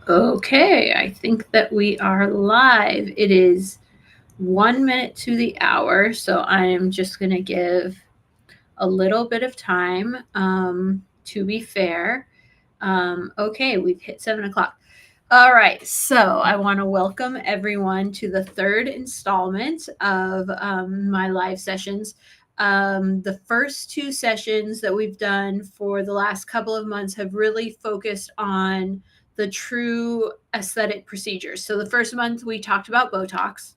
Okay, I think that we are live. It is 1 minute to the hour, so I am just going to give a little bit of time to be fair. Okay, we've hit 7 o'clock. All right, so I want to welcome everyone to the third installment of my live sessions. The first two sessions that we've done for the last couple of months have really focused on the true aesthetic procedures. So the first month we talked about Botox.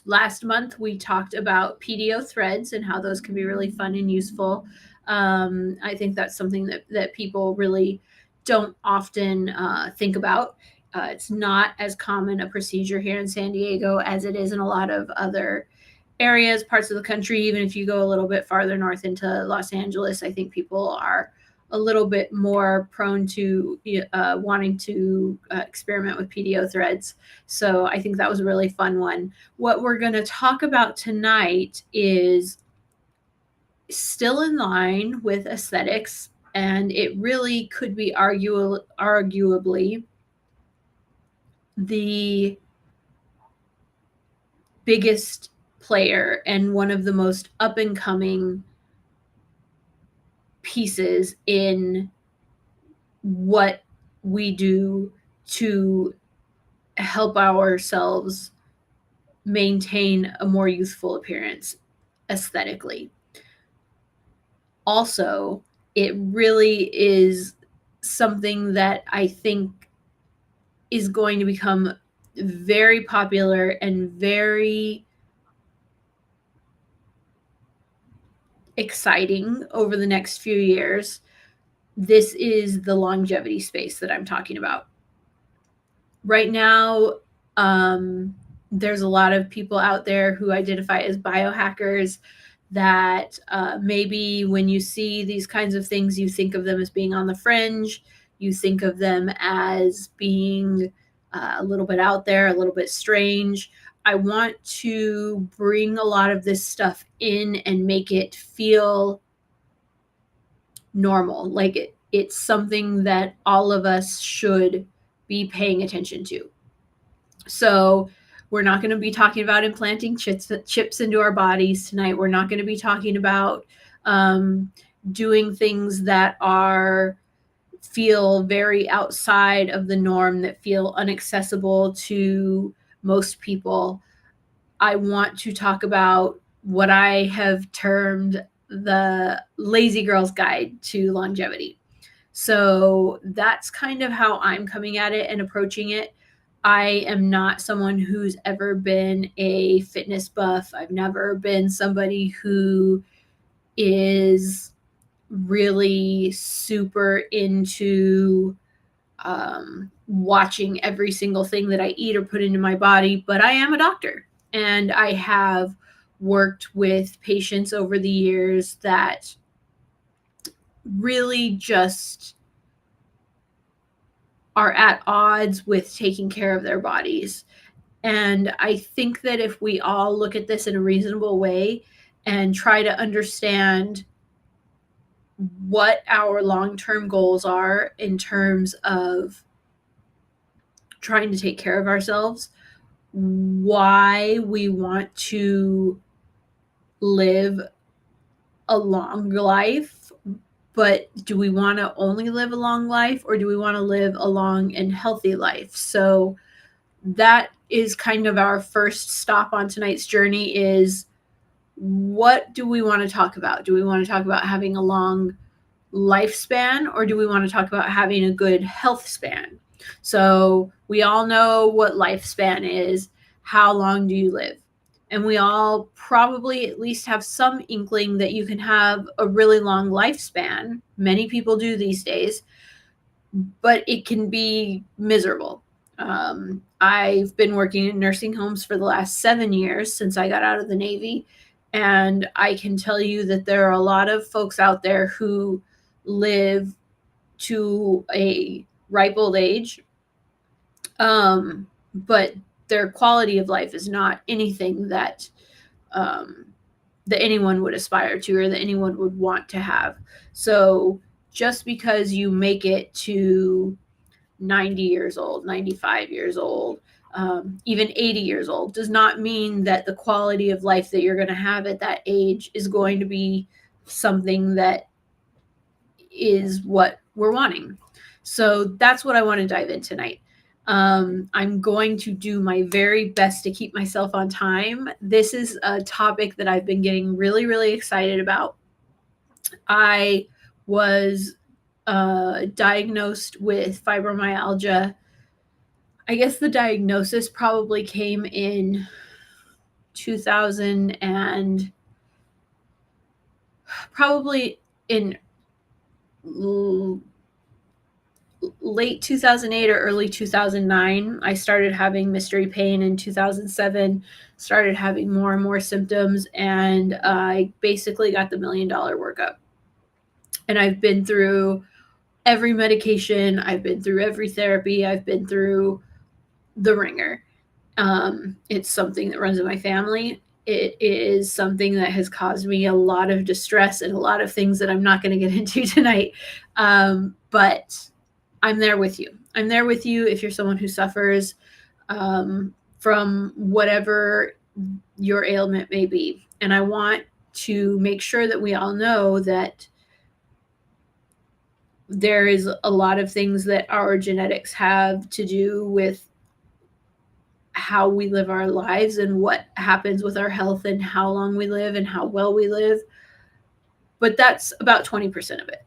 Last month we talked about PDO threads and how those can be really fun and useful. I think that's something that people really don't often think about. It's not as common a procedure here in San Diego as it is in a lot of other areas, parts of the country. Even if you go a little bit farther north into Los Angeles, I think people are a little bit more prone to wanting to experiment with PDO threads. So I think that was a really fun one. What we're going to talk about tonight is still in line with aesthetics, and it really could be arguably the biggest player and one of the most up and coming pieces in what we do to help ourselves maintain a more youthful appearance aesthetically. Also, it really is something that I think is going to become very popular and very exciting over the next few years. This is the longevity space that I'm talking about. Right now, there's a lot of people out there who identify as biohackers that maybe when you see these kinds of things, you think of them as being on the fringe. You think of them as being a little bit out there, a little bit strange. I want to bring a lot of this stuff in and make it feel normal, like it's something that all of us should be paying attention to. So we're not going to be talking about implanting chips into our bodies tonight. We're not going to be talking about doing things that feel very outside of the norm, that feel inaccessible to most people. I want to talk about what I have termed the lazy girl's guide to longevity. So that's kind of how I'm coming at it and approaching it. I am not someone who's ever been a fitness buff. I've never been somebody who is really super into watching every single thing that I eat or put into my body, but I am a doctor and I have worked with patients over the years that really just are at odds with taking care of their bodies. And I think that if we all look at this in a reasonable way and try to understand what our long-term goals are in terms of trying to take care of ourselves, why we want to live a long life, but do we want to only live a long life or do we want to live a long and healthy life? So that is kind of our first stop on tonight's journey is what do we want to talk about? Do we want to talk about having a long lifespan or do we want to talk about having a good health span? So we all know what lifespan is. How long do you live? And we all probably at least have some inkling that you can have a really long lifespan. Many people do these days, but it can be miserable. I've been working in nursing homes for the last 7 years since I got out of the Navy. And I can tell you that there are a lot of folks out there who live to a ripe old age, but their quality of life is not anything that that anyone would aspire to or that anyone would want to have. So just because you make it to 90 years old, 95 years old, even 80 years old, does not mean that the quality of life that you're going to have at that age is going to be something that is what we're wanting. So that's what I want to dive in tonight. I'm going to do my very best to keep myself on time. This is a topic that I've been getting really, really excited about. I was diagnosed with fibromyalgia. I guess the diagnosis probably came in 2000 and probably in late 2008 or early 2009. I started having mystery pain in 2007, started having more and more symptoms, and I basically got the $1 million workup. And I've been through every medication, I've been through every therapy, I've been through the ringer. It's something that runs in my family. It is something that has caused me a lot of distress and a lot of things that I'm not going to get into tonight. But I'm there with you. I'm there with you if you're someone who suffers from whatever your ailment may be. And I want to make sure that we all know that there is a lot of things that our genetics have to do with how we live our lives and what happens with our health and how long we live and how well we live. But that's about 20% of it.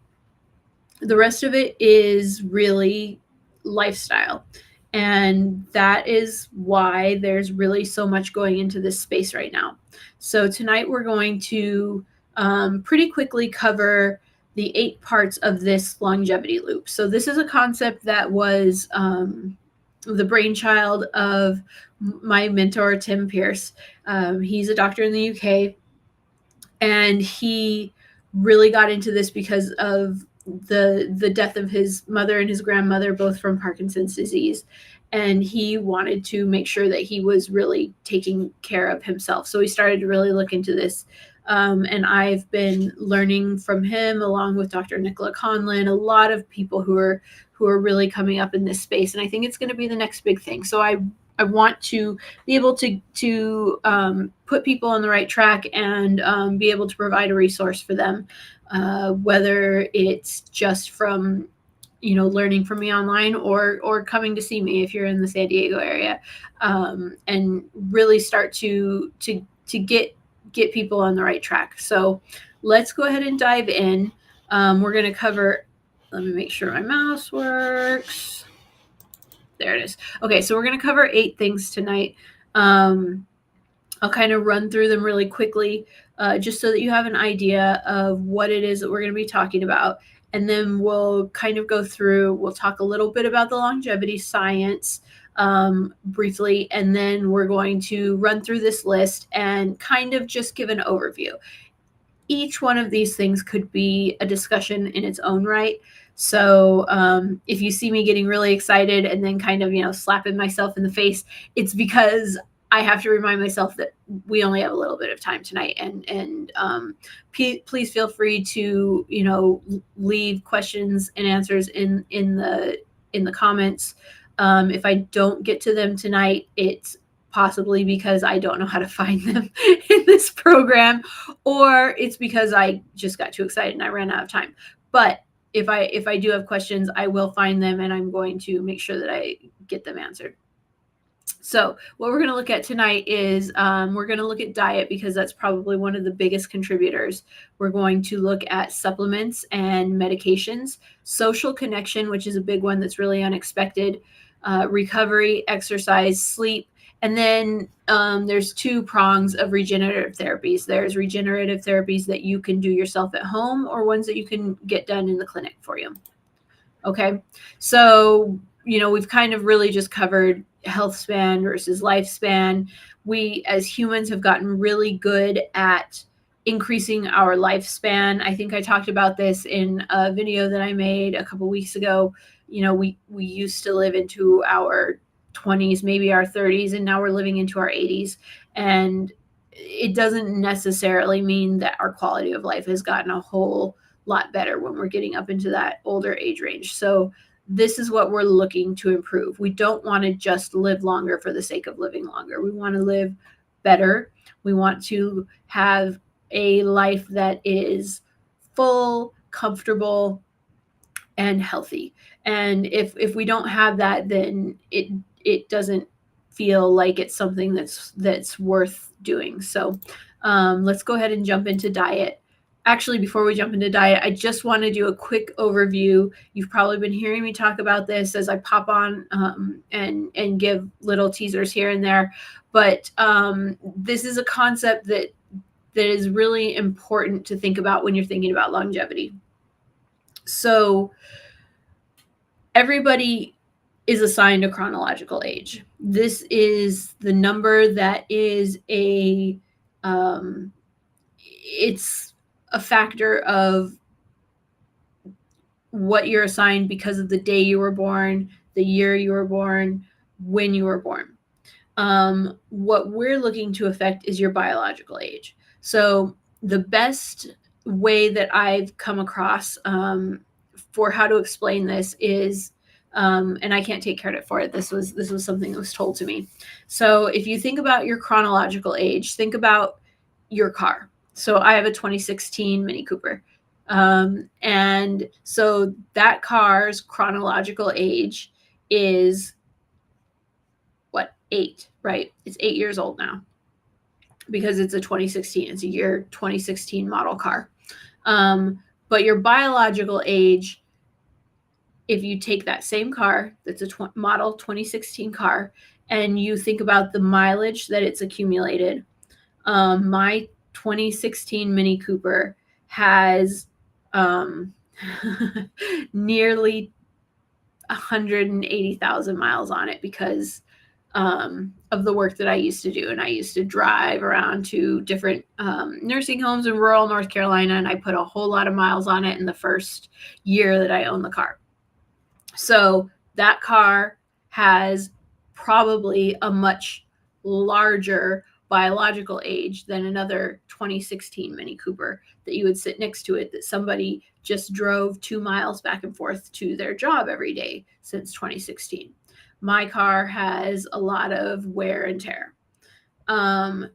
The rest of it is really lifestyle. And that is why there's really so much going into this space right now. So tonight we're going to pretty quickly cover the 8 parts of this longevity loop. So this is a concept that was the brainchild of my mentor, Tim Pierce. He's a doctor in the UK, and he really got into this because of the death of his mother and his grandmother, both from Parkinson's disease. And he wanted to make sure that he was really taking care of himself. So he started to really look into this. And I've been learning from him, along with Dr. Nicola Conlon, a lot of people who are really coming up in this space. And I think it's going to be the next big thing. So I want to be able to put people on the right track and be able to provide a resource for them, whether it's just from learning from me online or coming to see me if you're in the San Diego area, and really start to get people on the right track. So let's go ahead and dive in. We're going to cover, let me make sure my mouse works. There it is. Okay, so we're going to cover 8 things tonight. I'll kind of run through them really quickly, just so that you have an idea of what it is that we're going to be talking about. And then we'll kind of go through, we'll talk a little bit about the longevity science briefly, and then we're going to run through this list and kind of just give an overview. Each one of these things could be a discussion in its own right. So if you see me getting really excited and then kind of, slapping myself in the face, it's because I have to remind myself that we only have a little bit of time tonight. And please feel free to, leave questions and answers in the comments. If I don't get to them tonight, it's possibly because I don't know how to find them in this program, or it's because I just got too excited and I ran out of time. But if I do have questions, I will find them, and I'm going to make sure that I get them answered. So what we're going to look at tonight is we're going to look at diet, because that's probably one of the biggest contributors. We're going to look at supplements and medications, social connection, which is a big one that's really unexpected, recovery, exercise, sleep. And then there's 2 prongs of regenerative therapies. There's regenerative therapies that you can do yourself at home, or ones that you can get done in the clinic for you. Okay, so we've kind of really just covered health span versus lifespan. We as humans have gotten really good at increasing our lifespan. I think I talked about this in a video that I made a couple weeks ago. We used to live into our 20s, maybe our 30s, and now we're living into our 80s. And it doesn't necessarily mean that our quality of life has gotten a whole lot better when we're getting up into that older age range. So this is what we're looking to improve. We don't want to just live longer for the sake of living longer. We want to live better. We want to have a life that is full, comfortable, and healthy. And if we don't have that, then it doesn't feel like it's something that's worth doing. So let's go ahead and jump into diet. Actually, before we jump into diet, I just want to do a quick overview. You've probably been hearing me talk about this as I pop on and give little teasers here and there. But this is a concept that is really important to think about when you're thinking about longevity. So everybody is assigned a chronological age. This is the number that is it's a factor of what you're assigned because of the day you were born, the year you were born, when you were born. What we're looking to affect is your biological age. So the best way that I've come across for how to explain this is, and I can't take credit for it. This was something that was told to me. So if you think about your chronological age, think about your car. So I have a 2016 Mini Cooper. And so that car's chronological age is what, 8, right? It's 8 years old now because it's a 2016. It's a year 2016 model car. But your biological age, if you take that same car, that's a model 2016 car, and you think about the mileage that it's accumulated, my 2016 Mini Cooper has nearly 180,000 miles on it because of the work that I used to do. And I used to drive around to different nursing homes in rural North Carolina, and I put a whole lot of miles on it in the first year that I owned the car. So that car has probably a much larger biological age than another 2016 Mini Cooper that you would sit next to it, that somebody just drove 2 miles back and forth to their job every day since 2016. My car has a lot of wear and tear.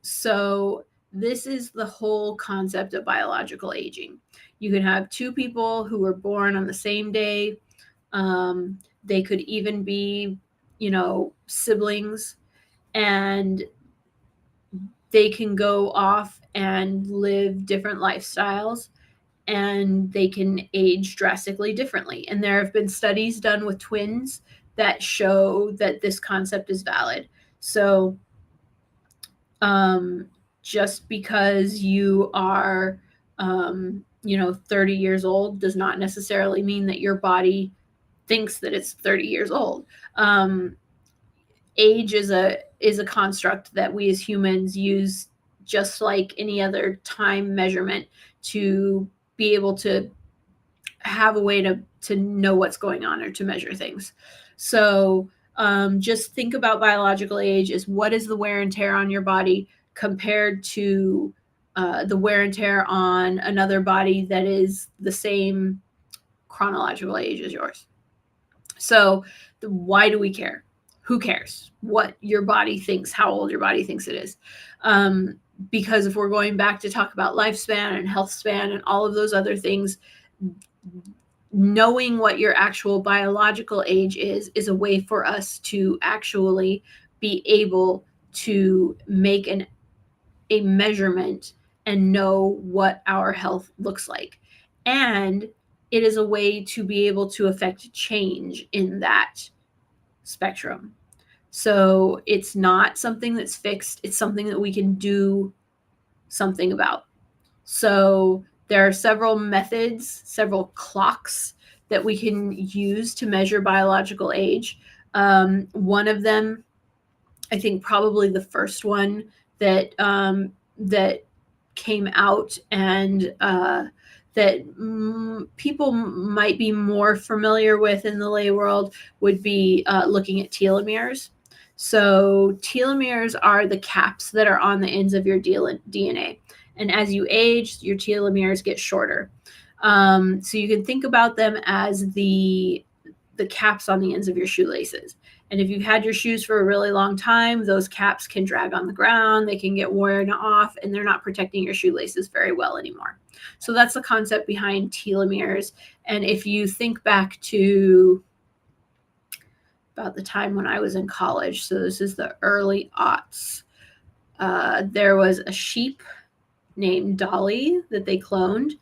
So this is the whole concept of biological aging. You can have two people who were born on the same day. They could even be, siblings, and they can go off and live different lifestyles, and they can age drastically differently. And there have been studies done with twins that show that this concept is valid. So just because you are 30 years old does not necessarily mean that your body thinks that it's 30 years old. Age is a construct that we as humans use just like any other time measurement to be able to have a way to know what's going on or to measure things. So just think about biological age as what is the wear and tear on your body compared to the wear and tear on another body that is the same chronological age as yours. So why do we care? Who cares what your body thinks, how old your body thinks it is? Because if we're going back to talk about lifespan and health span and all of those other things, knowing what your actual biological age is a way for us to actually be able to make a measurement and know what our health looks like. And it is a way to be able to affect change in that spectrum. So it's not something that's fixed. It's something that we can do something about. So there are several methods, several clocks that we can use to measure biological age. One of them, I think probably the first one that came out and that people might be more familiar with in the lay world would be looking at telomeres. So telomeres are the caps that are on the ends of your DNA. And as you age, your telomeres get shorter. So you can think about them as the the caps on the ends of your shoelaces. And if you've had your shoes for a really long time, those caps can drag on the ground, they can get worn off, and they're not protecting your shoelaces very well anymore. So that's the concept behind telomeres. And if you think back to about the time when I was in college, so this is the early aughts, there was a sheep named Dolly that they cloned.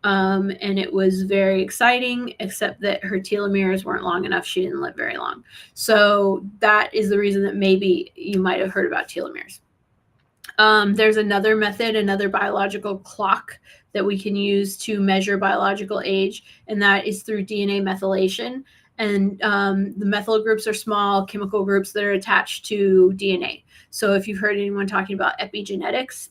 And it was very exciting, except that her telomeres weren't long enough. She didn't live very long. So that is the reason that maybe you might have heard about telomeres. There's another method, another biological clock that we can use to measure biological age, and that is through DNA methylation. And the methyl groups are small chemical groups that are attached to DNA. So if you've heard anyone talking about epigenetics,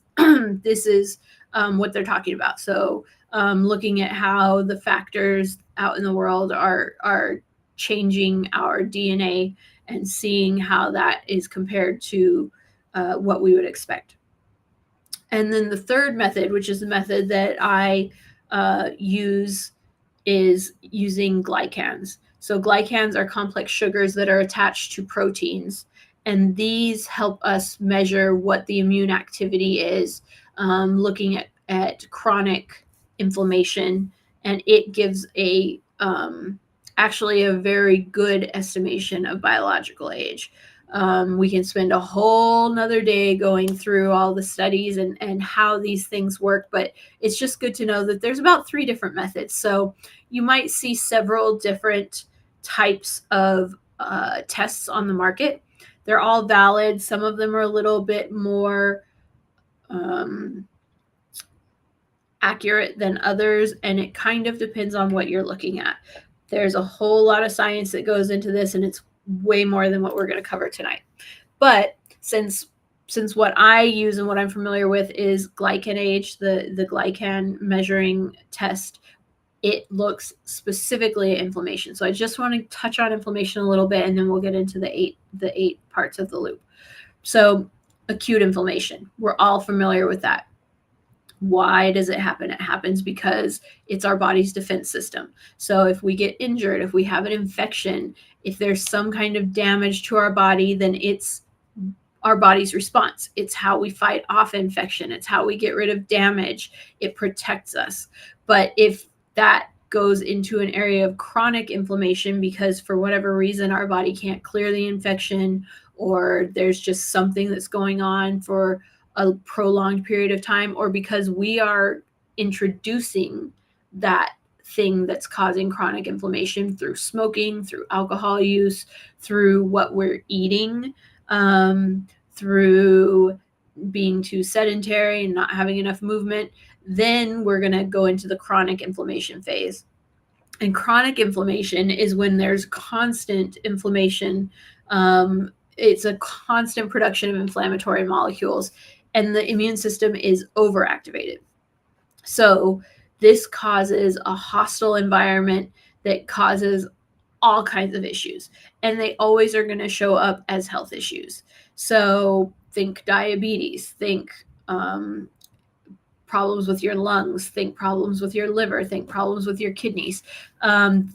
this is what they're talking about. So looking at how the factors out in the world are changing our DNA and seeing how that is compared to what we would expect. And then the third method, which is the method that I use, is using glycans. So glycans are complex sugars that are attached to proteins, and these help us measure what the immune activity is, looking at chronic inflammation, and it gives a actually a very good estimation of biological age. We can spend a whole nother day going through all the studies and how these things work, but it's just good to know that there's about 3 different methods. So you might see several different types of tests on the market. They're all valid. Some of them are a little bit more accurate than others, and it kind of depends on what you're looking at. There's a whole lot of science that goes into this, and it's way more than what we're going to cover tonight. But since what I use and what I'm familiar with is glycan age, the glycan measuring test, it looks specifically at inflammation. So I just want to touch on inflammation a little bit, and then we'll get into the eight parts of the loop. So acute inflammation, we're all familiar with that. Why does it happen? It happens because it's our body's defense system. So if we get injured, if we have an infection, if there's some kind of damage to our body, then it's our body's response. It's how we fight off infection. It's how we get rid of damage. It protects us. But if that goes into an area of chronic inflammation because for whatever reason our body can't clear the infection, or there's just something that's going on for a prolonged period of time, or because we are introducing that thing that's causing chronic inflammation through smoking, through alcohol use, through what we're eating, through being too sedentary and not having enough movement, then we're going to go into the chronic inflammation phase. And chronic inflammation is when there's constant inflammation. It's a constant production of inflammatory molecules, and the immune system is overactivated. So this causes a hostile environment that causes all kinds of issues, and they always are going to show up as health issues. So think diabetes, think problems with your lungs, think problems with your liver, think problems with your kidneys.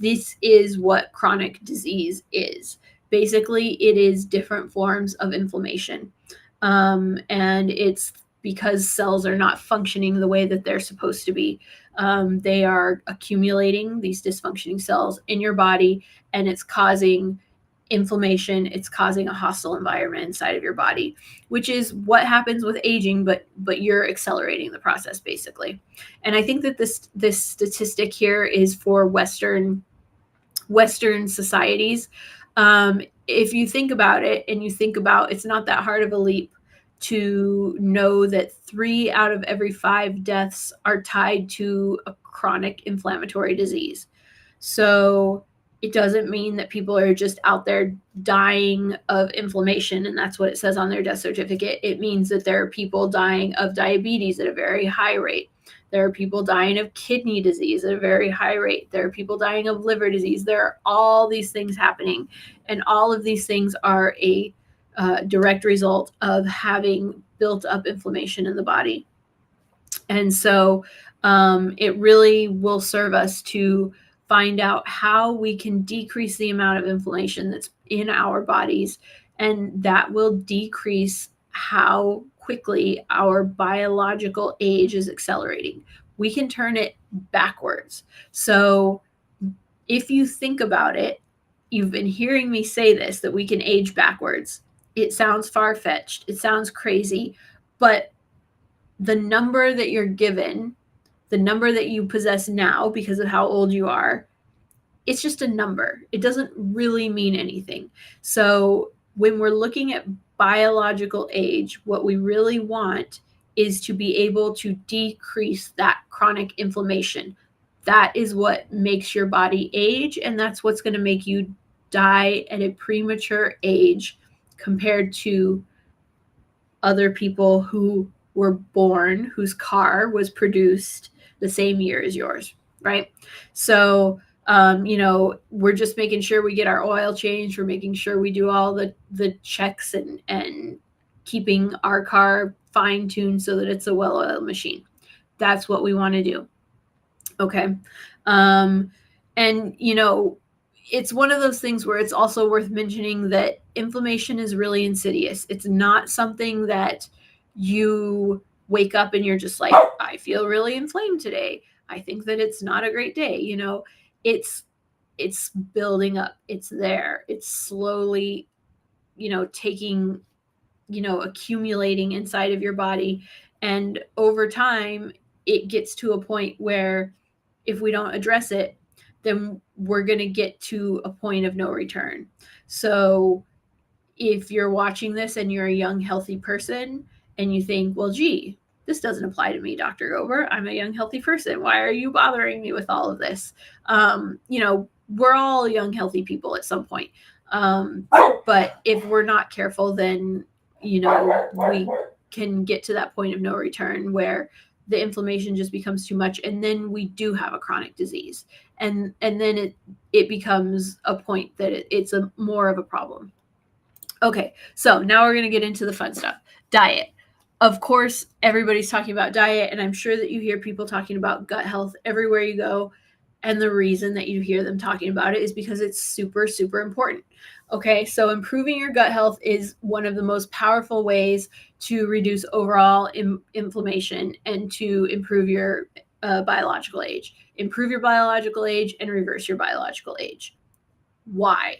This is what chronic disease is. Basically, it is different forms of inflammation. And it's because cells are not functioning the way that they're supposed to be. They are accumulating these dysfunctioning cells in your body, and it's causing inflammation. It's causing a hostile environment inside of your body, which is what happens with aging, but you're accelerating the process basically. And I think that this statistic here is for Western societies. If you think about it, and you think about, it's not that hard of a leap to know that 3 out of every 5 deaths are tied to a chronic inflammatory disease. So it doesn't mean that people are just out there dying of inflammation, and that's what it says on their death certificate. It means that there are people dying of diabetes at a very high rate. There are people dying of kidney disease at a very high rate. There are people dying of liver disease. There are all these things happening, and all of these things are a direct result of having built up inflammation in the body. And so it really will serve us to find out how we can decrease the amount of inflammation that's in our bodies, and that will decrease how quickly our biological age is accelerating. We can turn it backwards. So if you think about it, you've been hearing me say this, that we can age backwards. It sounds far-fetched. It sounds crazy, but the number that you're given, the number that you possess now because of how old you are, it's just a number. It doesn't really mean anything. So when we're looking at biological age, what we really want is to be able to decrease that chronic inflammation. That is what makes your body age, and that's what's going to make you die at a premature age compared to other people who were born, whose car was produced the same year as yours, right? So, we're just making sure we get our oil changed. We're making sure we do all the checks and keeping our car fine-tuned so that it's a well-oiled machine. That's what we want to do. Okay. And it's one of those things where it's also worth mentioning that inflammation is really insidious. It's not something that you wake up and you're just like, I feel really inflamed today. I think that it's not a great day. It's building up. It's there. It's slowly, taking, accumulating inside of your body. And over time, it gets to a point where if we don't address it, then we're going to get to a point of no return. So if you're watching this and you're a young, healthy person and you think, well, gee, this doesn't apply to me, Dr. Gober. I'm a young, healthy person. Why are you bothering me with all of this? We're all young, healthy people at some point. But if we're not careful, then, we can get to that point of no return where the inflammation just becomes too much, and then we do have a chronic disease, and then it becomes a point that it's a more of a problem. Okay, so now we're going to get into the fun stuff. Diet. Of course, everybody's talking about diet, and I'm sure that you hear people talking about gut health everywhere you go, and the reason that you hear them talking about it is because it's super, super important. Okay, so improving your gut health is one of the most powerful ways to reduce overall inflammation and to improve your biological age. Improve your biological age and reverse your biological age. Why?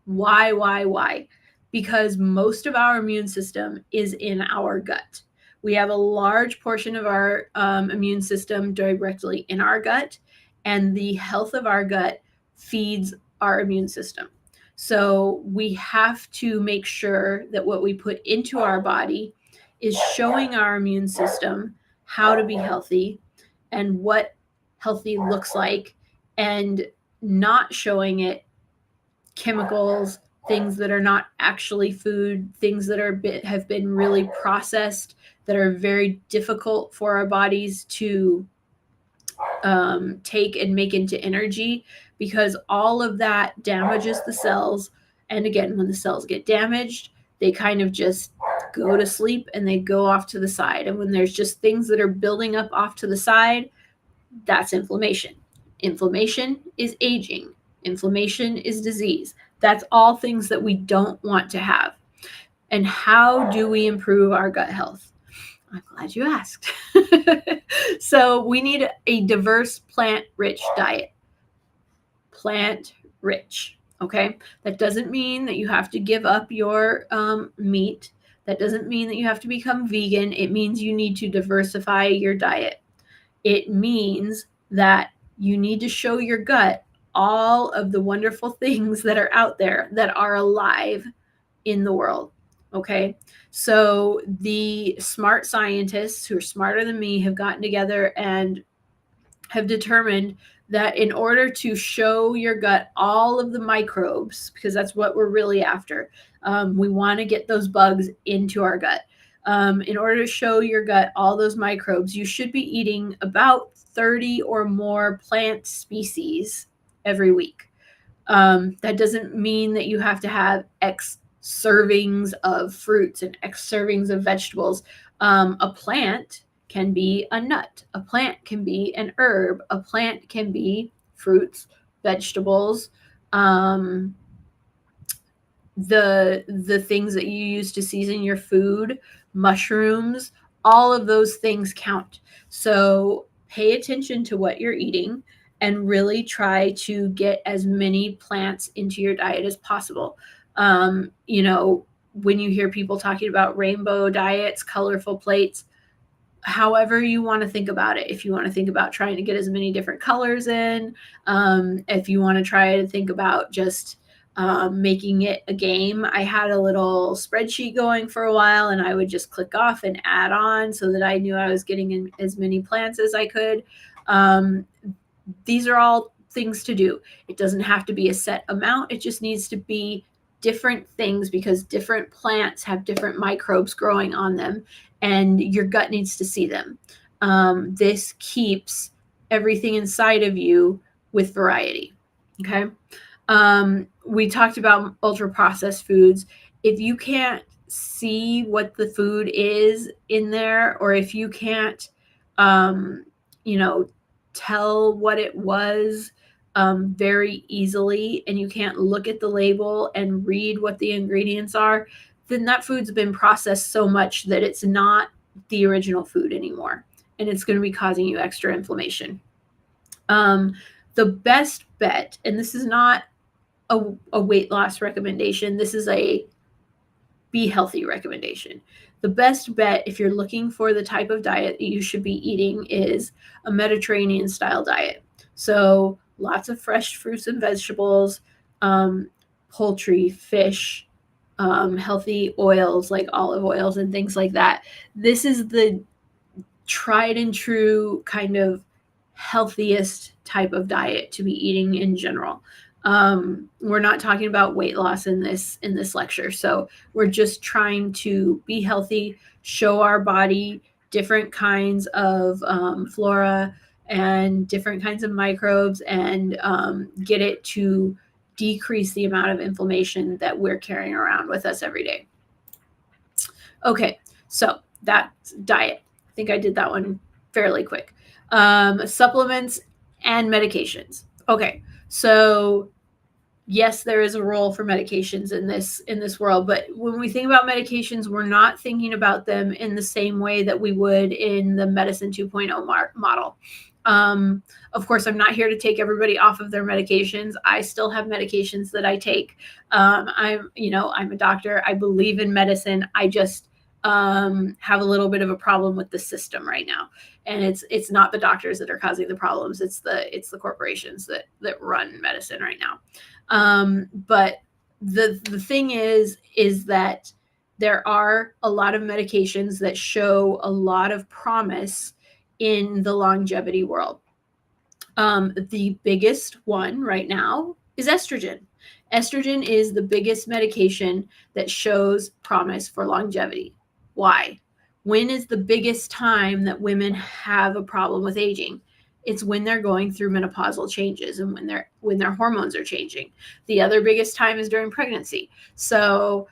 Why? Because most of our immune system is in our gut. We have a large portion of our immune system directly in our gut, and the health of our gut feeds our immune system. So we have to make sure that what we put into our body is showing our immune system how to be healthy and what healthy looks like, and not showing it chemicals, things that are not actually food, things that have been really processed, that are very difficult for our bodies to take and make into energy, because all of that damages the cells. And again, when the cells get damaged, they kind of just go to sleep and they go off to the side. And when there's just things that are building up off to the side, that's inflammation. Inflammation is aging. Inflammation is disease. That's all things that we don't want to have. And how do we improve our gut health? I'm glad you asked. So we need a diverse plant-rich diet. Plant-rich, okay? That doesn't mean that you have to give up your meat. That doesn't mean that you have to become vegan. It means you need to diversify your diet. It means that you need to show your gut all of the wonderful things that are out there that are alive in the world. Okay, so the smart scientists who are smarter than me have gotten together and have determined that in order to show your gut all of the microbes, because that's what we're really after, we want to get those bugs into our gut. In order to show your gut all those microbes, you should be eating about 30 or more plant species every week. That doesn't mean that you have to have X servings of fruits and X servings of vegetables. A plant can be a nut. A plant can be an herb. A plant can be fruits, vegetables, um, the things that you use to season your food, mushrooms, all of those things count. So pay attention to what you're eating and really try to get as many plants into your diet as possible. You know, when you hear people talking about rainbow diets, colorful plates, however you want to think about it. If you want to think about trying to get as many different colors in, if you want to try to think about just making it a game. I had a little spreadsheet going for a while, and I would just click off and add on so that I knew I was getting in as many plants as I could. These are all things to do. It doesn't have to be a set amount. It just needs to be different things, because different plants have different microbes growing on them, and your gut needs to see them. This keeps everything inside of you with variety. Okay. We talked about ultra processed foods. If you can't see what the food is in there, or if you can't, you know, tell what it was very easily, and you can't look at the label and read what the ingredients are, then that food's been processed so much that it's not the original food anymore, and it's going to be causing you extra inflammation. The best bet, and this is not a weight loss recommendation, this is a be healthy recommendation. The best bet, if you're looking for the type of diet that you should be eating, is a Mediterranean style diet. So lots of fresh fruits and vegetables, poultry, fish, healthy oils like olive oils and things like that. This is the tried and true kind of healthiest type of diet to be eating in general. We're not talking about weight loss in this lecture. So we're just trying to be healthy, show our body different kinds of flora and different kinds of microbes, and get it to decrease the amount of inflammation that we're carrying around with us every day. Okay, so that's diet. I think I did that one fairly quick. Supplements and medications. Okay, so yes, there is a role for medications in this world, but when we think about medications, we're not thinking about them in the same way that we would in the medicine 2.0 model. Of course, I'm not here to take everybody off of their medications. I still have medications that I take. I'm a doctor. I believe in medicine. I just have a little bit of a problem with the system right now, and it's not the doctors that are causing the problems. It's the corporations that run medicine right now. But the thing is that there are a lot of medications that show a lot of promise in the longevity world. The biggest one right now is estrogen. Estrogen is the biggest medication that shows promise for longevity. Why? When is the biggest time that women have a problem with aging? It's when they're going through menopausal changes and when their hormones are changing. The other biggest time is during pregnancy. So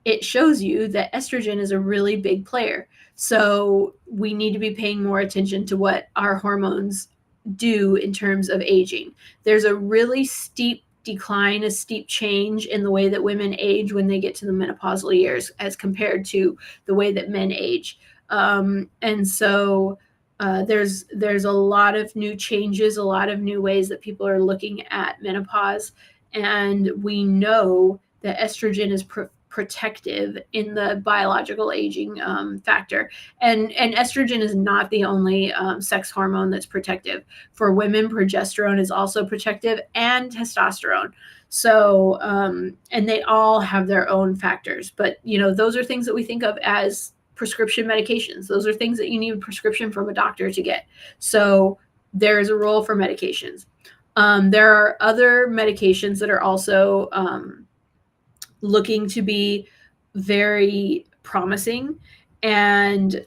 it shows you that estrogen is a really big player. So we need to be paying more attention to what our hormones do in terms of aging. There's a really steep decline, a steep change in the way that women age when they get to the menopausal years as compared to the way that men age. And so there's a lot of new changes, a lot of new ways that people are looking at menopause. And we know that estrogen is protective in the biological aging factor. And estrogen is not the only sex hormone that's protective. For women, progesterone is also protective, and testosterone. So, and they all have their own factors. But, those are things that we think of as prescription medications. Those are things that you need a prescription from a doctor to get. So there's a role for medications. There are other medications that are also looking to be very promising, and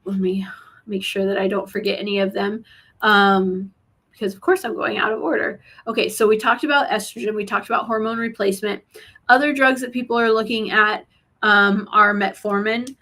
let me make sure that I don't forget any of them, because of course I'm going out of order. Okay, so we talked about estrogen, we talked about hormone replacement. Other drugs that people are looking at are metformin.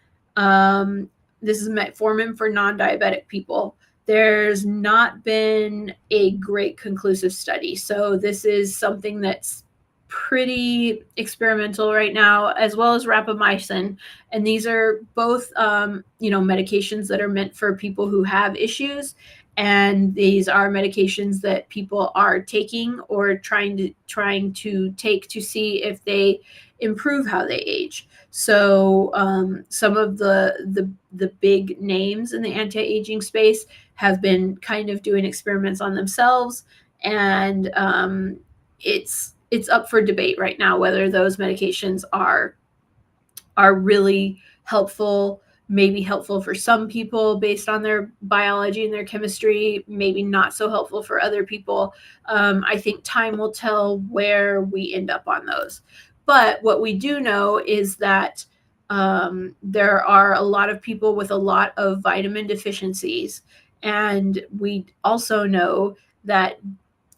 This is metformin for non-diabetic people. there's not been a great conclusive study. So this is something that's pretty experimental right now, as well as rapamycin. And these are both, medications that are meant for people who have issues. And these are medications that people are taking or trying to take to see if they improve how they age. So some of the big names in the anti-aging space have been kind of doing experiments on themselves, and it's up for debate right now whether those medications are really helpful, maybe helpful for some people based on their biology and their chemistry, maybe not so helpful for other people. I think time will tell where we end up on those. But what we do know is that there are a lot of people with a lot of vitamin deficiencies. And we also know that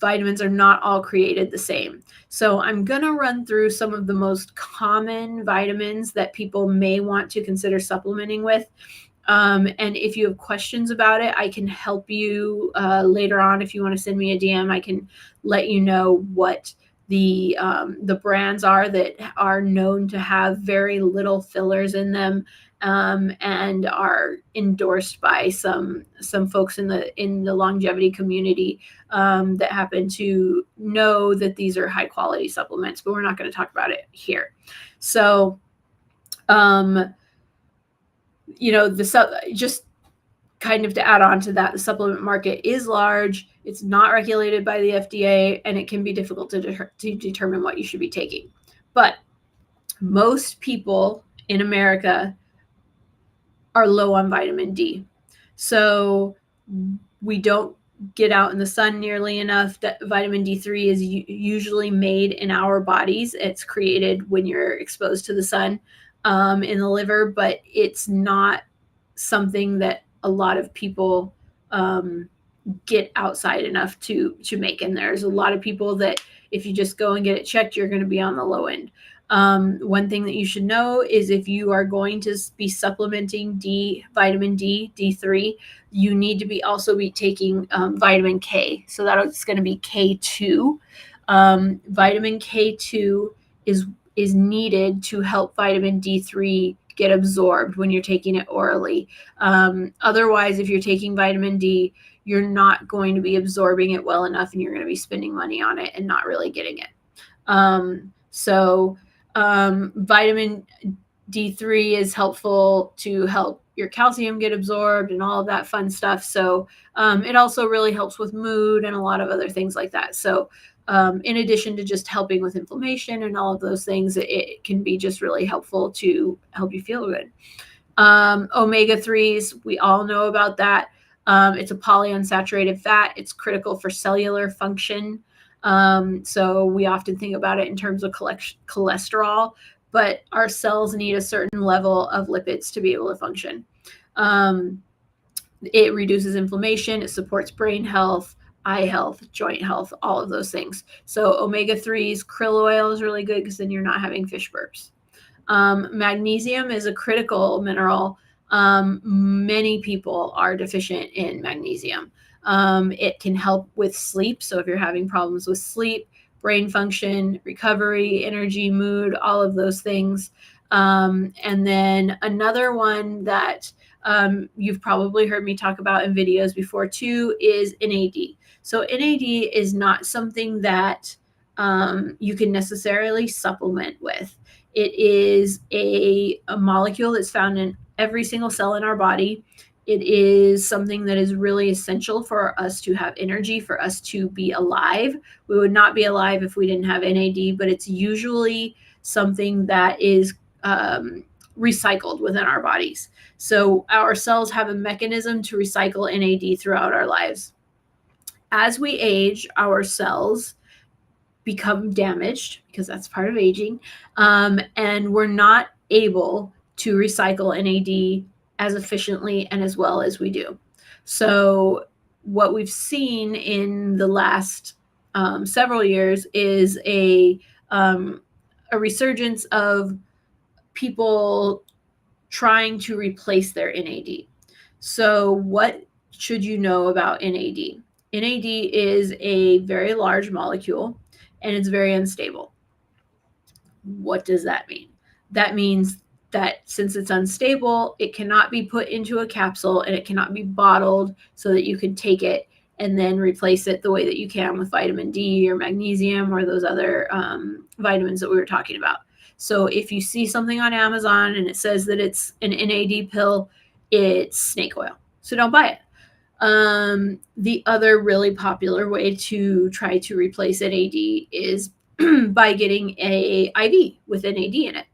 vitamins are not all created the same. So I'm going to run through some of the most common vitamins that people may want to consider supplementing with. And if you have questions about it, I can help you later on. If you want to send me a DM, I can let you know what the brands are that are known to have very little fillers in them, and are endorsed by some folks in the longevity community that happen to know that these are high quality supplements. But we're not going to talk about it here. So, just kind of to add on to that, the supplement market is large. It's not regulated by the FDA, and it can be difficult to determine what you should be taking. But most people in America are low on vitamin D. So we don't get out in the sun nearly enough. That vitamin D3 is usually made in our bodies. It's created when you're exposed to the sun in the liver, but it's not something that a lot of people get outside enough to make. And there's a lot of people that if you just go and get it checked, you're going to be on the low end. One thing that you should know is if you are going to be supplementing vitamin D, D3, you need to also be taking vitamin K. So that's going to be K2. Vitamin K2 is needed to help vitamin D3 get absorbed when you're taking it orally. Otherwise, if you're taking vitamin D, you're not going to be absorbing it well enough, and you're going to be spending money on it and not really getting it. Vitamin D3 is helpful to help your calcium get absorbed and all of that fun stuff. So it also really helps with mood and a lot of other things like that. So in addition to just helping with inflammation and all of those things, it can be just really helpful to help you feel good. Omega-3s, we all know about that. It's a polyunsaturated fat. It's critical for cellular function. So we often think about it in terms of cholesterol, but our cells need a certain level of lipids to be able to function. It reduces inflammation. It supports brain health, eye health, joint health, all of those things. So omega-3s, krill oil is really good because then you're not having fish burps. Magnesium is a critical mineral. Many people are deficient in magnesium. It can help with sleep. So if you're having problems with sleep, brain function, recovery, energy, mood, all of those things. And then another one that you've probably heard me talk about in videos before too is NAD. So NAD is not something that you can necessarily supplement with. It is a molecule that's found in every single cell in our body. It is something that is really essential for us to have energy, for us to be alive. We would not be alive if we didn't have NAD, but it's usually something that is recycled within our bodies. So our cells have a mechanism to recycle NAD throughout our lives. As we age, our cells become damaged because that's part of aging, and we're not able to recycle NAD as efficiently and as well as we do. So what we've seen in the last several years is a resurgence of people trying to replace their NAD. So what should you know about NAD? NAD is a very large molecule and it's very unstable. What does that mean? That means that since it's unstable, it cannot be put into a capsule and it cannot be bottled so that you can take it and then replace it the way that you can with vitamin D or magnesium or those other vitamins that we were talking about. So if you see something on Amazon and it says that it's an NAD pill, it's snake oil. So don't buy it. The other really popular way to try to replace NAD is by getting a IV with NAD in it.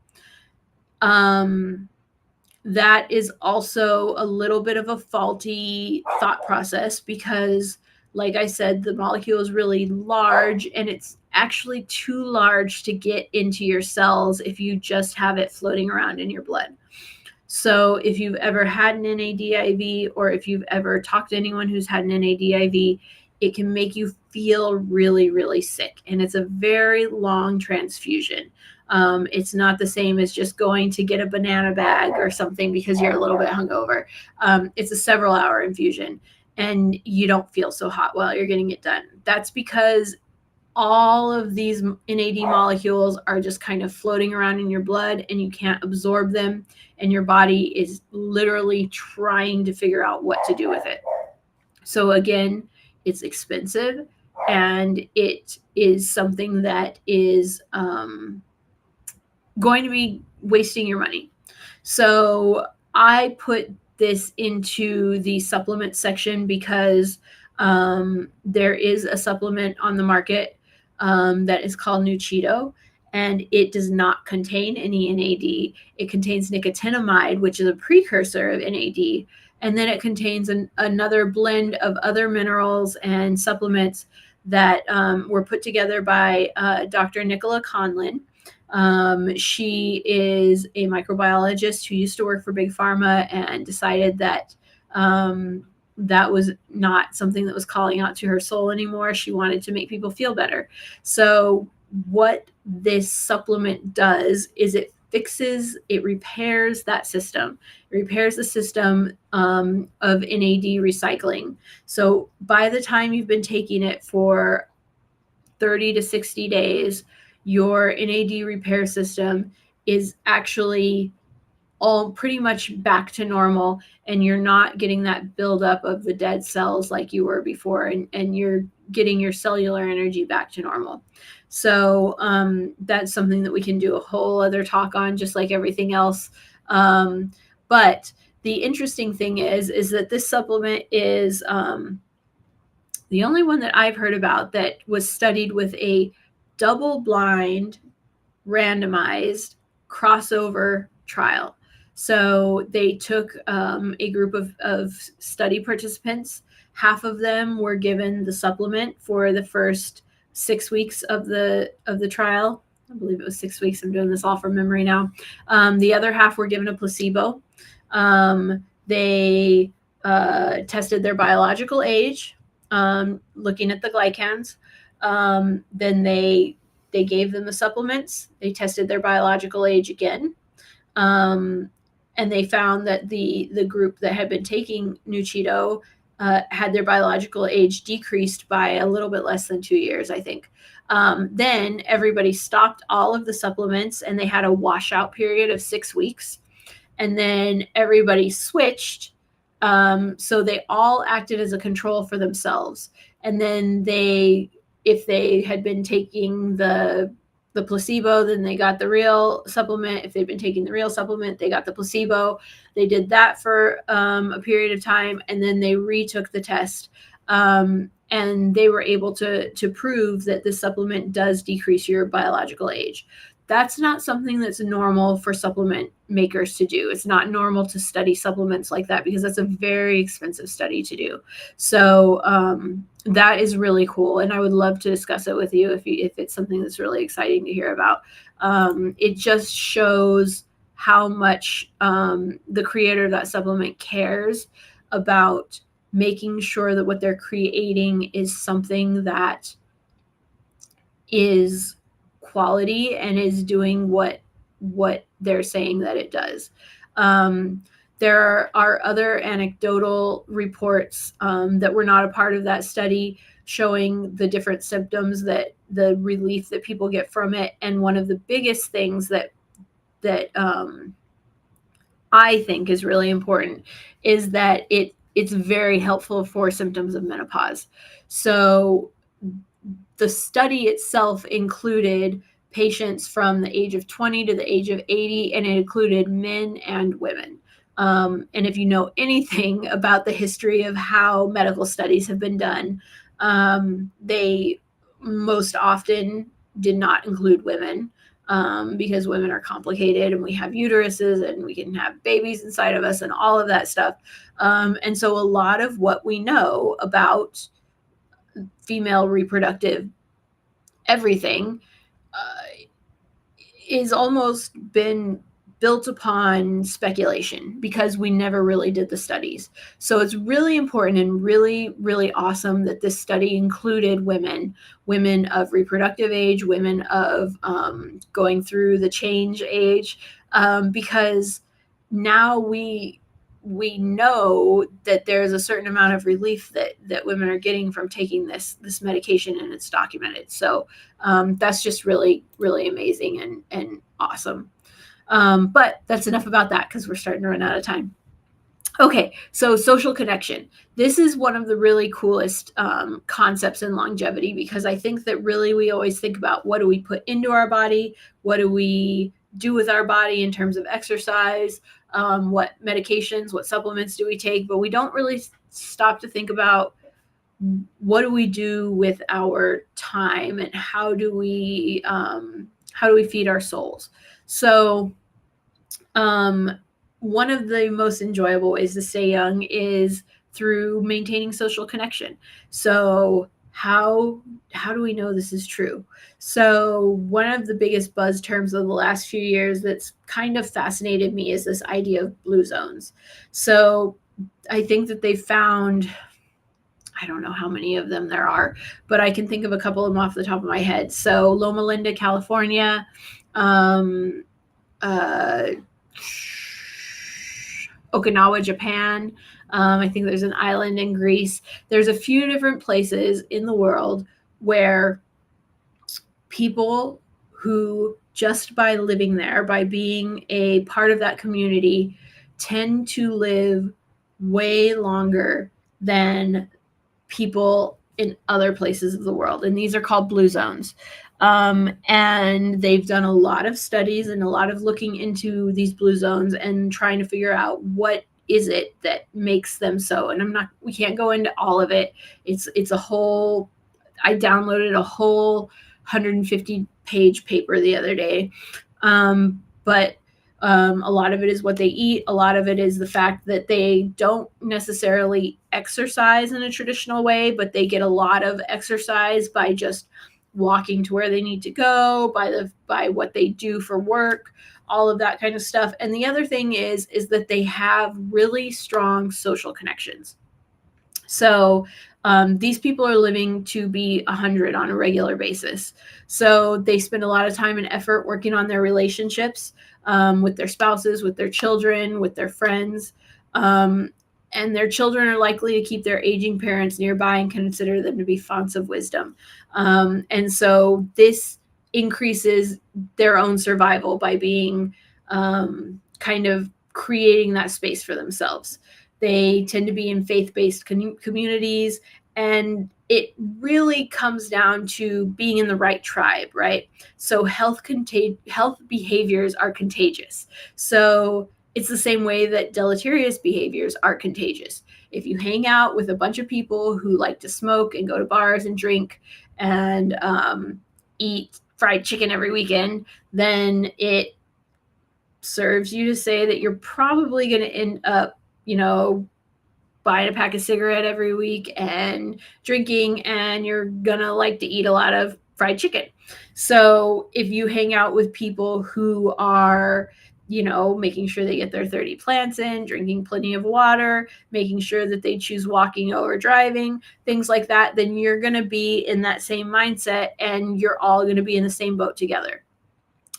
That is also a little bit of a faulty thought process because, like I said, the molecule is really large and it's actually too large to get into your cells if you just have it floating around in your blood. So if you've ever had an NAD IV or if you've ever talked to anyone who's had an NAD IV, it can make you feel really, really sick. And it's a very long transfusion. It's not the same as just going to get a banana bag or something because you're a little bit hungover. It's a several hour infusion and you don't feel so hot while you're getting it done. That's because all of these NAD molecules are just kind of floating around in your blood and you can't absorb them. And your body is literally trying to figure out what to do with it. So again, it's expensive and it is something that is going to be wasting your money. So I put this into the supplement section because there is a supplement on the market that is called Nucheeto, and it does not contain any NAD. It contains nicotinamide, which is a precursor of NAD, and then it contains another blend of other minerals and supplements that were put together by Dr. Nicola Conlin. She is a microbiologist who used to work for Big Pharma and decided that that was not something that was calling out to her soul anymore. She wanted to make people feel better. So what this supplement does is it repairs that system. It repairs the system of NAD recycling. So by the time you've been taking it for 30 to 60 days, your NAD repair system is actually all pretty much back to normal, and you're not getting that buildup of the dead cells like you were before, and you're getting your cellular energy back to normal. So that's something that we can do a whole other talk on, just like everything else. But the interesting thing is that this supplement is the only one that I've heard about that was studied with a double-blind, randomized crossover trial. So they took a group of study participants. Half of them were given the supplement for the first 6 weeks of the trial. I believe it was 6 weeks. I'm doing this all from memory now. The other half were given a placebo. They tested their biological age, looking at the glycans. Then they gave them the supplements. They tested their biological age again. And they found that the group that had been taking Nucheeto had their biological age decreased by a little bit less than 2 years, I think. Then everybody stopped all of the supplements and they had a washout period of 6 weeks. And then everybody switched. So they all acted as a control for themselves. And then if they had been taking the placebo, then they got the real supplement. If they'd been taking the real supplement, they got the placebo. They did that for a period of time, and then they retook the test. And they were able to prove that the supplement does decrease your biological age. That's not something that's normal for supplement makers to do. It's not normal to study supplements like that because that's a very expensive study to do. So that is really cool, and I would love to discuss it with you if it's something that's really exciting to hear about. It just shows how much the creator of that supplement cares about making sure that what they're creating is something that is quality and is doing what they're saying that it does. There are other anecdotal reports that were not a part of that study showing the different symptoms, that the relief that people get from it. And one of the biggest things that I think is really important is that it's very helpful for symptoms of menopause. So the study itself included patients from the age of 20 to the age of 80, and it included men and women. And if you know anything about the history of how medical studies have been done, they most often did not include women, because women are complicated and we have uteruses and we can have babies inside of us and all of that stuff. And so a lot of what we know about female reproductive everything is almost been built upon speculation because we never really did the studies. So it's really important and really, really awesome that this study included women of reproductive age, women of going through the change age, because now we know that there's a certain amount of relief that women are getting from taking this medication, and it's documented. So that's just really, really amazing and awesome. But that's enough about that because we're starting to run out of time. Okay, so social connection. This is one of the really coolest concepts in longevity, because I think that really we always think about what do we put into our body, what do we do with our body in terms of exercise, what medications, what supplements do we take, but we don't really stop to think about what do we do with our time and how do we feed our souls. So one of the most enjoyable ways to stay young is through maintaining social connection. So how do we know this is true? So one of the biggest buzz terms of the last few years that's kind of fascinated me is this idea of blue zones. So I think that they found, I don't know how many of them there are, but I can think of a couple of them off the top of my head. So Loma Linda, California, Okinawa, Japan. I think there's an island in Greece. There's a few different places in the world where people who, just by living there, by being a part of that community, tend to live way longer than people in other places of the world. And these are called blue zones. And they've done a lot of studies and a lot of looking into these blue zones and trying to figure out what is it that makes them so. And we can't go into all of it. It's a whole, I downloaded a whole 150-page paper the other day. But a lot of it is what they eat. A lot of it is the fact that they don't necessarily exercise in a traditional way, but they get a lot of exercise by just walking to where they need to go, by what they do for work, all of that kind of stuff. And the other thing is that they have really strong social connections. So these people are living to be 100 on a regular basis. So they spend a lot of time and effort working on their relationships, with their spouses, with their children, with their friends. And their children are likely to keep their aging parents nearby and consider them to be fonts of wisdom. And so this increases their own survival by being kind of creating that space for themselves. They tend to be in faith-based communities, and it really comes down to being in the right tribe, right? So health behaviors are contagious. So it's the same way that deleterious behaviors are contagious. If you hang out with a bunch of people who like to smoke and go to bars and drink and eat fried chicken every weekend, then it serves you to say that you're probably going to end up, buying a pack of cigarette every week and drinking, and you're gonna like to eat a lot of fried chicken. So if you hang out with people who are, making sure they get their 30 plants in, drinking plenty of water, making sure that they choose walking over driving, things like that, then you're going to be in that same mindset and you're all going to be in the same boat together.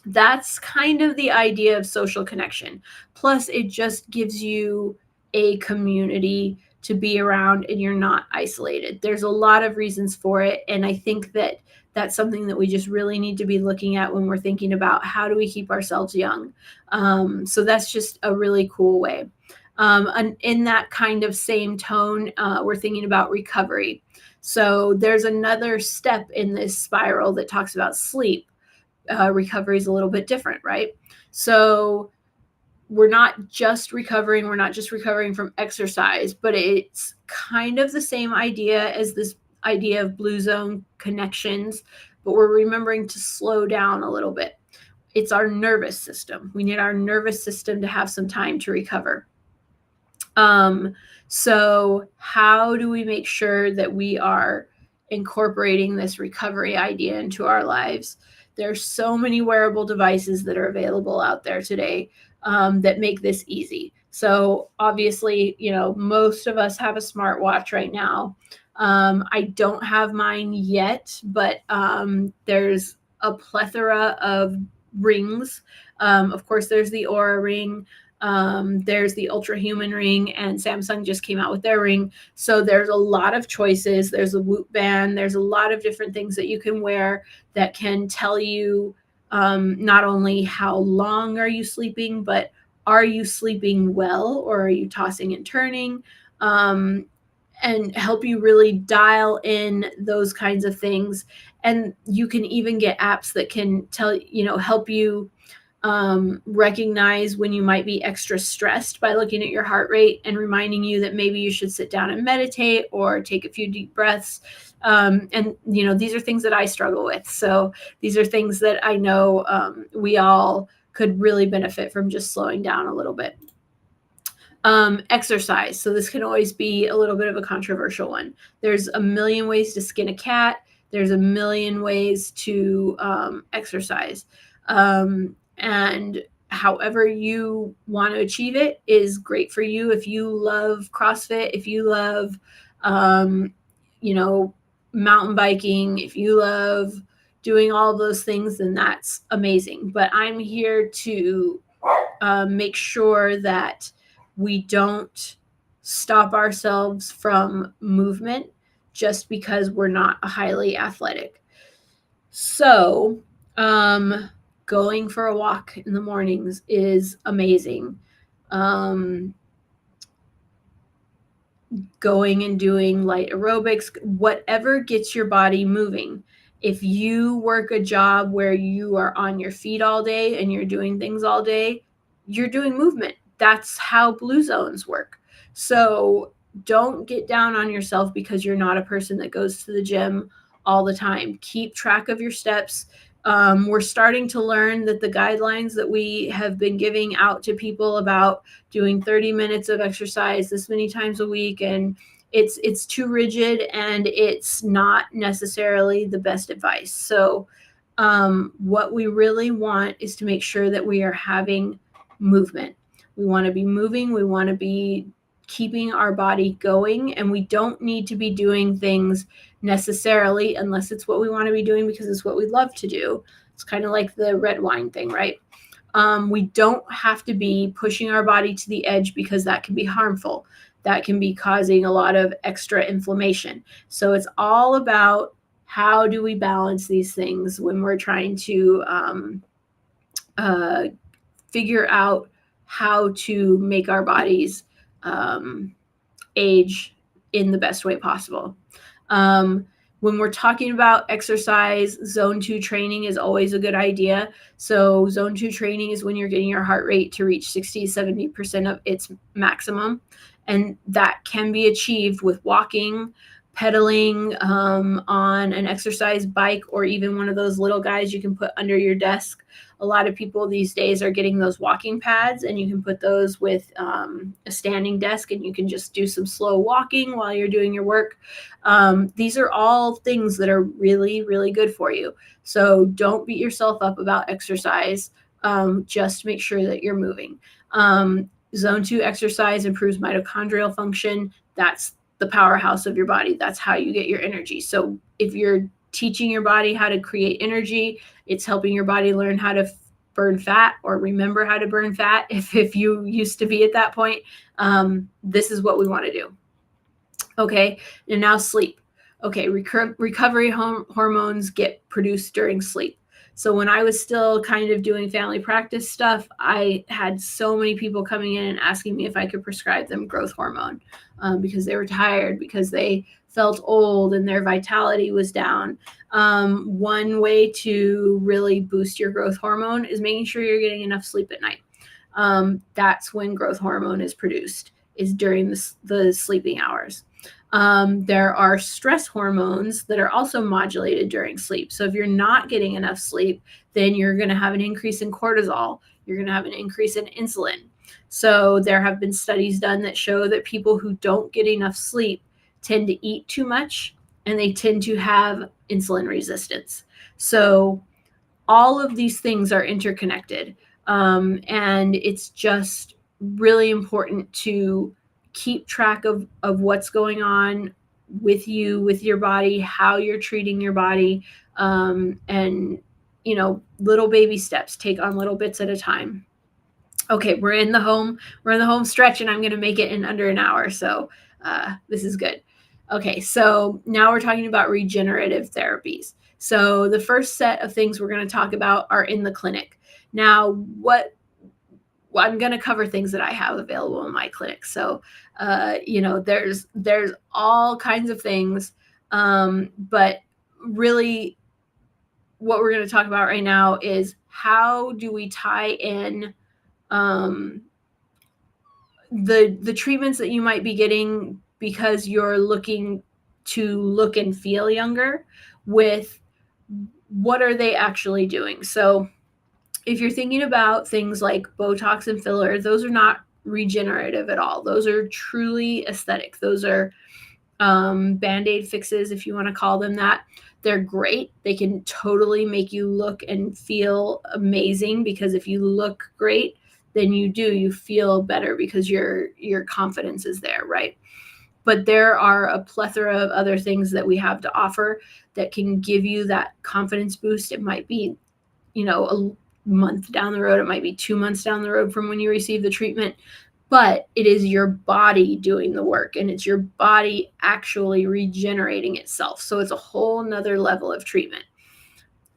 That's kind of the idea of social connection. Plus, it just gives you a community to be around and you're not isolated. There's a lot of reasons for it. And I think that that's something that we just really need to be looking at when we're thinking about how do we keep ourselves young. So that's just a really cool way. And in that kind of same tone, we're thinking about recovery. So there's another step in this spiral that talks about sleep. Recovery is a little bit different, right? So we're not just recovering from exercise, but it's kind of the same idea as this idea of blue zone connections, but we're remembering to slow down a little bit. It's our nervous system. We need our nervous system to have some time to recover. So how do we make sure that we are incorporating this recovery idea into our lives? There's so many wearable devices that are available out there today that make this easy. So obviously, most of us have a smartwatch right now. I don't have mine yet, but there's a plethora of rings. Of course, there's the Aura ring. There's the Ultra Human ring, and Samsung just came out with their ring. So there's a lot of choices. There's a Whoop band. There's a lot of different things that you can wear that can tell you not only how long are you sleeping, but are you sleeping well, or are you tossing and turning? And help you really dial in those kinds of things. And you can even get apps that can help you recognize when you might be extra stressed by looking at your heart rate and reminding you that maybe you should sit down and meditate or take a few deep breaths. And these are things that I struggle with. So these are things that I know we all could really benefit from just slowing down a little bit. Exercise. So this can always be a little bit of a controversial one. There's a million ways to skin a cat. There's a million ways to exercise. And however you want to achieve it is great for you. If you love CrossFit, if you love, mountain biking, if you love doing all of those things, then that's amazing. But I'm here to make sure that we don't stop ourselves from movement just because we're not highly athletic. So, going for a walk in the mornings is amazing. Going and doing light aerobics, whatever gets your body moving. If you work a job where you are on your feet all day and you're doing things all day, you're doing movement. That's how blue zones work. So don't get down on yourself because you're not a person that goes to the gym all the time. Keep track of your steps. We're starting to learn that the guidelines that we have been giving out to people about doing 30 minutes of exercise this many times a week, and it's too rigid and it's not necessarily the best advice. So what we really want is to make sure that we are having movement. We want to be moving. We want to be keeping our body going, and we don't need to be doing things necessarily unless it's what we want to be doing because it's what we love to do. It's kind of like the red wine thing, right? We don't have to be pushing our body to the edge because that can be harmful. That can be causing a lot of extra inflammation. So it's all about how do we balance these things when we're trying to figure out how to make our bodies age in the best way possible. When we're talking about exercise, zone 2 training is always a good idea. So zone 2 training is when you're getting your heart rate to reach 60, 70% of its maximum. And that can be achieved with walking, pedaling on an exercise bike, or even one of those little guys you can put under your desk. A lot of people these days are getting those walking pads, and you can put those with a standing desk, and you can just do some slow walking while you're doing your work. These are all things that are really, really good for you. So don't beat yourself up about exercise. Just make sure that you're moving. Zone 2 exercise improves mitochondrial function. That's the powerhouse of your body. That's how you get your energy. So if you're teaching your body how to create energy, it's helping your body learn how to burn fat or remember how to burn fat, if you used to be at that point, this is what we want to do. Okay, and now sleep. Okay, recovery hormones get produced during sleep. So when I was still kind of doing family practice stuff, I had so many people coming in and asking me if I could prescribe them growth hormone, because they were tired, because they felt old and their vitality was down. One way to really boost your growth hormone is making sure you're getting enough sleep at night. That's when growth hormone is produced, is during the sleeping hours. There are stress hormones that are also modulated during sleep. So if you're not getting enough sleep, then you're going to have an increase in cortisol. You're going to have an increase in insulin. So there have been studies done that show that people who don't get enough sleep tend to eat too much, and they tend to have insulin resistance. So all of these things are interconnected. And it's just really important to keep track of what's going on with you, with your body, how you're treating your body, and little baby steps. Take on little bits at a time. Okay, we're in the home stretch, and I'm going to make it in under an hour, so this is good. Okay, so now we're talking about regenerative therapies. So the first set of things we're going to talk about are in the clinic. Now, I'm going to cover things that I have available in my clinic. So, there's all kinds of things, but really what we're going to talk about right now is how do we tie in the treatments that you might be getting because you're looking to look and feel younger with what are they actually doing. So if you're thinking about things like Botox and filler, those are not regenerative at all. Those are truly aesthetic. Those are Band-Aid fixes, if you want to call them that. They're great. They can totally make you look and feel amazing, because if you look great, then you feel better because your confidence is there, right? But there are a plethora of other things that we have to offer that can give you that confidence boost. It might be, a month down the road. It might be 2 months down the road from when you receive the treatment. But it is your body doing the work, and it's your body actually regenerating itself. So it's a whole nother level of treatment.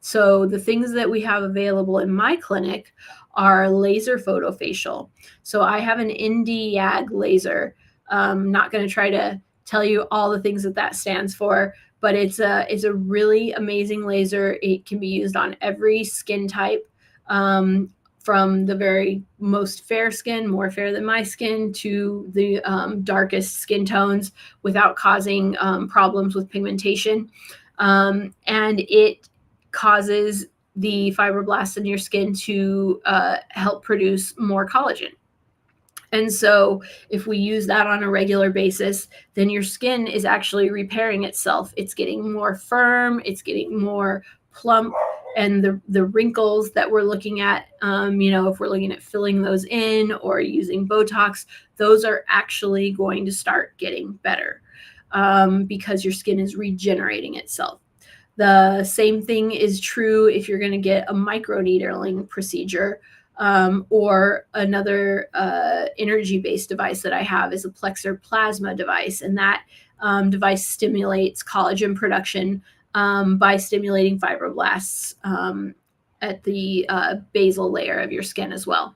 So the things that we have available in my clinic are laser photofacial. So I have an ND-YAG laser. Not going to try to tell you all the things that stands for, but it's a really amazing laser. It can be used on every skin type, from the very most fair skin, more fair than my skin, to the darkest skin tones, without causing problems with pigmentation. And it causes the fibroblasts in your skin to help produce more collagen. And so if we use that on a regular basis, then your skin is actually repairing itself. It's getting more firm, it's getting more plump, and the wrinkles that we're looking at, if we're looking at filling those in or using Botox, those are actually going to start getting better, because your skin is regenerating itself. The same thing is true if you're going to get a microneedling procedure, or another energy-based device that I have is a Plexer plasma device, and that device stimulates collagen production by stimulating fibroblasts at the basal layer of your skin as well.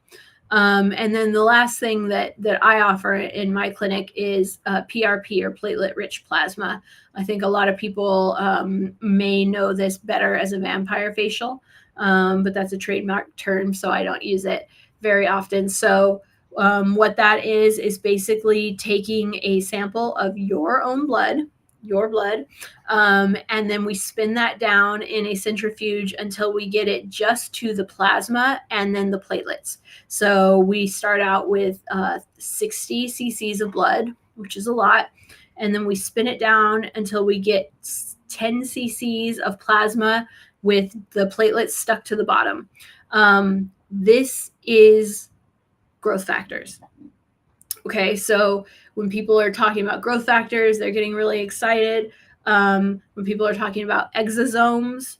And then the last thing that I offer in my clinic is PRP, or platelet-rich plasma. I think a lot of people may know this better as a vampire facial, but that's a trademark term, so I don't use it very often. So what that is basically taking a sample of your own blood, and then we spin that down in a centrifuge until we get it just to the plasma and then the platelets. So we start out with 60 cc's of blood, which is a lot, and then we spin it down until we get 10 cc's of plasma with the platelets stuck to the bottom. This is growth factors. Okay, so when people are talking about growth factors, they're getting really excited. When people are talking about exosomes,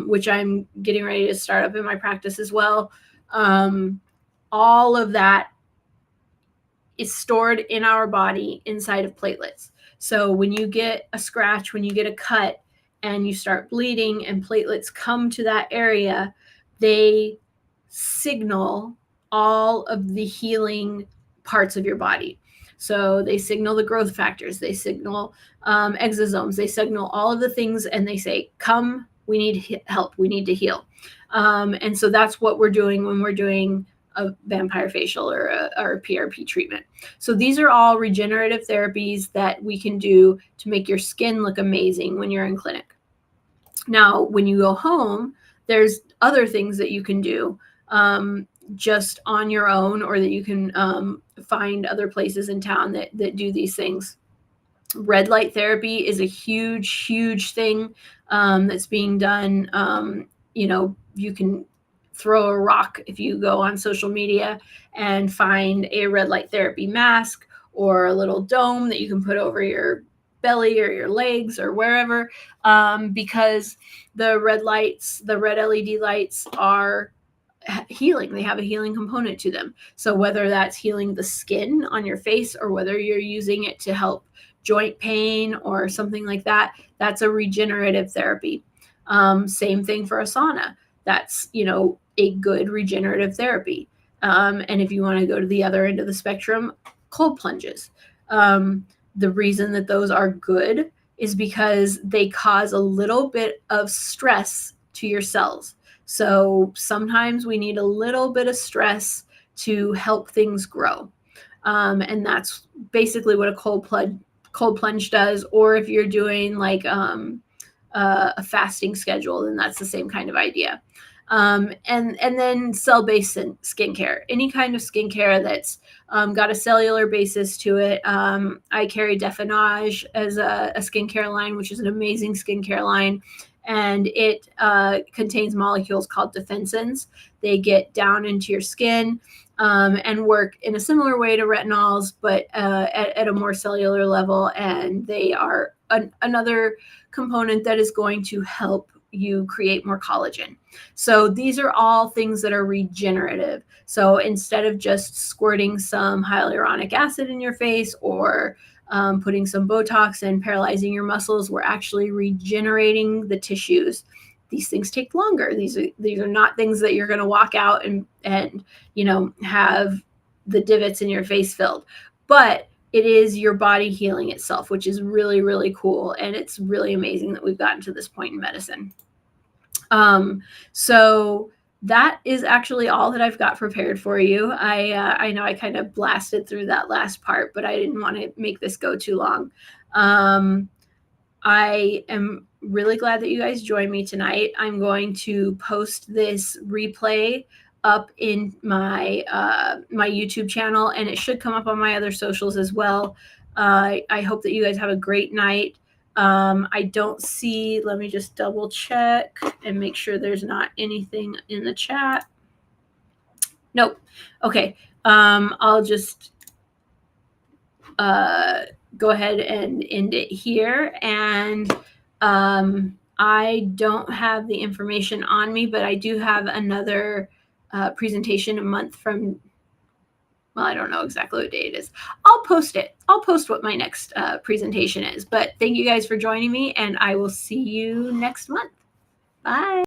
which I'm getting ready to start up in my practice as well. All of that is stored in our body inside of platelets. So when you get a scratch, when you get a cut, and you start bleeding and platelets come to that area, they signal all of the healing parts of your body. So they signal the growth factors, they signal exosomes, they signal all of the things, and they say, come, we need help, we need to heal. And so that's what we're doing when we're doing a vampire facial or a PRP treatment. So these are all regenerative therapies that we can do to make your skin look amazing when you're in clinic. Now, when you go home, there's other things that you can do just on your own, or that you can find other places in town that do these things. Red light therapy is a huge thing that's being done. You can throw a rock if you go on social media and find a red light therapy mask or a little dome that you can put over your belly or your legs or wherever, because the red LED lights are healing. They have a healing component to them. So whether that's healing the skin on your face, or whether you're using it to help joint pain or something like that, that's a regenerative therapy. Same thing for a sauna. That's, a good regenerative therapy. And if you want to go to the other end of the spectrum, cold plunges. The reason that those are good is because they cause a little bit of stress to your cells. So sometimes we need a little bit of stress to help things grow. And that's basically what a cold plunge does. Or if you're doing like a fasting schedule, then that's the same kind of idea. And then cell-based skincare, any kind of skincare that's got a cellular basis to it. I carry Definage as a skincare line, which is an amazing skincare line. And it contains molecules called defensins. They get down into your skin and work in a similar way to retinols, but at a more cellular level. And they are another component that is going to help you create more collagen. So these are all things that are regenerative. So instead of just squirting some hyaluronic acid in your face, or putting some Botox and paralyzing your muscles, we're actually regenerating the tissues. These things take longer. These are not things that you're going to walk out and have the divots in your face filled. But it is your body healing itself, which is really, really cool. And it's really amazing that we've gotten to this point in medicine. So that is actually all that I've got prepared for you. I know I kind of blasted through that last part, but I didn't want to make this go too long. I am really glad that you guys joined me tonight. I'm going to post this replay up in my my YouTube channel, and it should come up on my other socials as well. I hope that you guys have a great night. I don't see, let me just double check and make sure there's not anything in the chat. Nope. Okay. I'll just go ahead and end it here. And I don't have the information on me, but I do have another presentation a month from, well, I don't know exactly what day it is. I'll post it. I'll post what my next presentation is. But thank you guys for joining me, and I will see you next month. Bye.